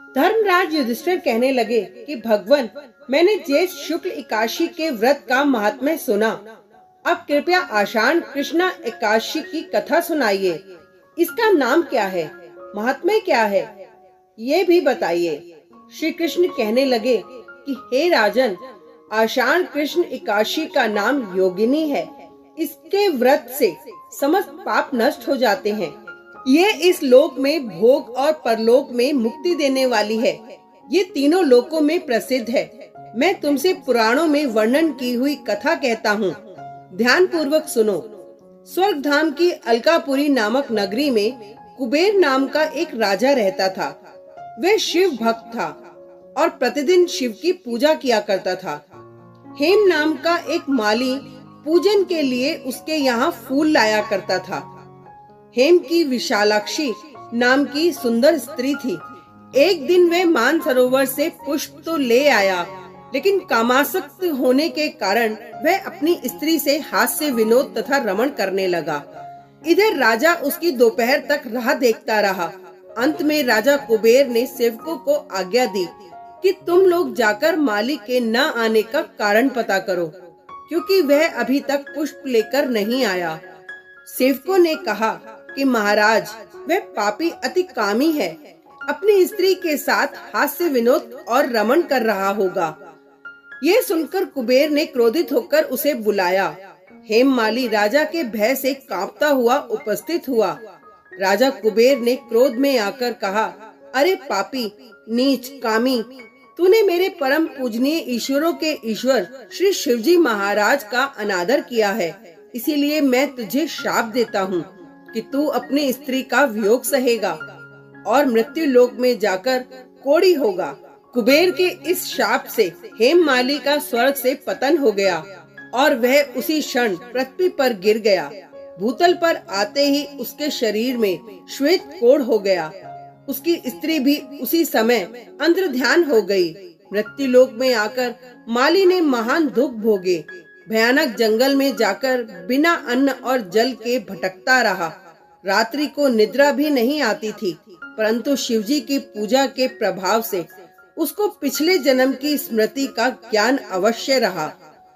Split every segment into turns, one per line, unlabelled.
धर्मराज युधिष्ठिर कहने लगे कि भगवान, मैंने ज्येष्ठ शुक्ल एकादशी के व्रत का महात्म्य सुना। अब कृपया आषाढ़ कृष्णा एकादशी की कथा सुनाइए। इसका नाम क्या है, महात्म्य क्या है, ये भी बताइए। श्री कृष्ण कहने लगे कि हे राजन, आषाढ़ कृष्ण एकादशी का नाम योगिनी है। इसके व्रत से समस्त पाप नष्ट हो जाते हैं। ये इस लोक में भोग और परलोक में मुक्ति देने वाली है। ये तीनों लोकों में प्रसिद्ध है। मैं तुमसे पुराणों में वर्णन की हुई कथा कहता हूँ, ध्यान पूर्वक सुनो। स्वर्ग धाम की अलकापुरी नामक नगरी में कुबेर नाम का एक राजा रहता था। वह शिव भक्त था और प्रतिदिन शिव की पूजा किया करता था। हेम नाम का एक माली पूजन के लिए उसके यहाँ फूल लाया करता था। हेम की विशालाक्षी नाम की सुंदर स्त्री थी। एक दिन वह मानसरोवर से पुष्प तो ले आया, लेकिन कामासक्त होने के कारण वह अपनी स्त्री से हास्य विनोद तथा रमण करने लगा। इधर राजा उसकी दोपहर तक राह देखता रहा। अंत में राजा कुबेर ने सेवकों को आज्ञा दी कि तुम लोग जाकर माली के न आने का कारण पता करो, क्योंकि वह अभी तक पुष्प लेकर नहीं आया। सेवकों ने कहा कि महाराज, वह पापी अति कामी है, अपनी स्त्री के साथ हास्य विनोद और रमण कर रहा होगा। ये सुनकर कुबेर ने क्रोधित होकर उसे बुलाया। हेममाली राजा के भय से कांपता हुआ उपस्थित हुआ। राजा कुबेर ने क्रोध में आकर कहा, अरे पापी, नीच, कामी, तूने मेरे परम पूजनीय ईश्वरों के ईश्वर श्री शिवजी महाराज का अनादर किया है। इसीलिए मैं तुझे शाप देता हूँ कि तू अपनी स्त्री का वियोग सहेगा और मृत्यु लोक में जाकर कोढ़ी होगा। कुबेर के इस शाप से हेममाली का स्वर्ग से पतन हो गया और वह उसी क्षण पृथ्वी पर गिर गया। भूतल पर आते ही उसके शरीर में श्वेत कोढ़ हो गया। उसकी स्त्री भी उसी समय अंतर्ध्यान हो गई। मृत्यु लोक में आकर माली ने महान दुख भोगे। भयानक जंगल में जाकर बिना अन्न और जल के भटकता रहा। रात्रि को निद्रा भी नहीं आती थी, परंतु शिवजी की पूजा के प्रभाव से उसको पिछले जन्म की स्मृति का ज्ञान अवश्य रहा।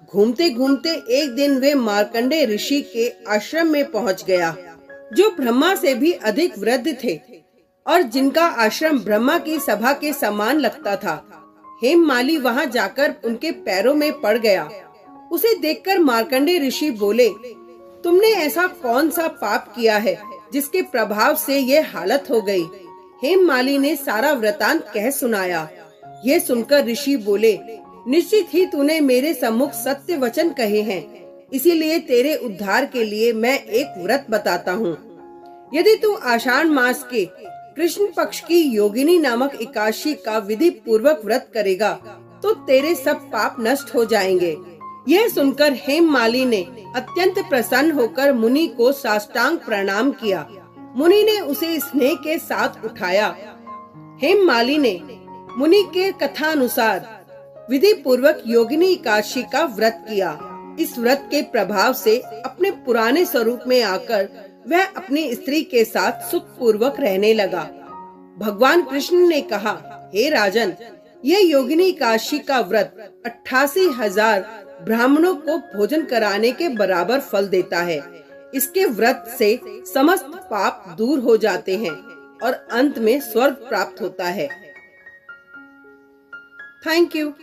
घूमते घूमते एक दिन वे मार्कंडे ऋषि के आश्रम में पहुंच गया, जो ब्रह्मा से भी अधिक वृद्ध थे और जिनका आश्रम ब्रह्मा की सभा के समान लगता था। हेममाली वहां जाकर उनके पैरों में पड़ गया। उसे देखकर मार्कंडे ऋषि बोले, तुमने ऐसा कौन सा पाप किया है जिसके प्रभाव से ये हालत हो गई। हेममाली ने सारा वृतांत कह सुनाया। ये सुनकर ऋषि बोले, निश्चित ही तूने मेरे सम्मुख सत्य वचन कहे हैं, इसीलिए तेरे उद्धार के लिए मैं एक व्रत बताता हूँ। यदि तू आषाढ़ मास के कृष्ण पक्ष की योगिनी नामक एकादशी का विधि पूर्वक व्रत करेगा तो तेरे सब पाप नष्ट हो जाएंगे। यह सुनकर हेममाली ने अत्यंत प्रसन्न होकर मुनि को साष्टांग प्रणाम किया। मुनि ने उसे स्नेह के साथ उठाया। हेममाली ने मुनि के कथानुसार विधि पूर्वक योगिनी एकादशी का व्रत किया। इस व्रत के प्रभाव से अपने पुराने स्वरूप में आकर वह अपनी स्त्री के साथ सुख पूर्वक रहने लगा। भगवान कृष्ण ने कहा, हे राजन, यह योगिनी एकादशी का व्रत 88,000 ब्राह्मणों को भोजन कराने के बराबर फल देता है। इसके व्रत से समस्त पाप दूर हो जाते हैं और अंत में स्वर्ग प्राप्त होता है। Thank you.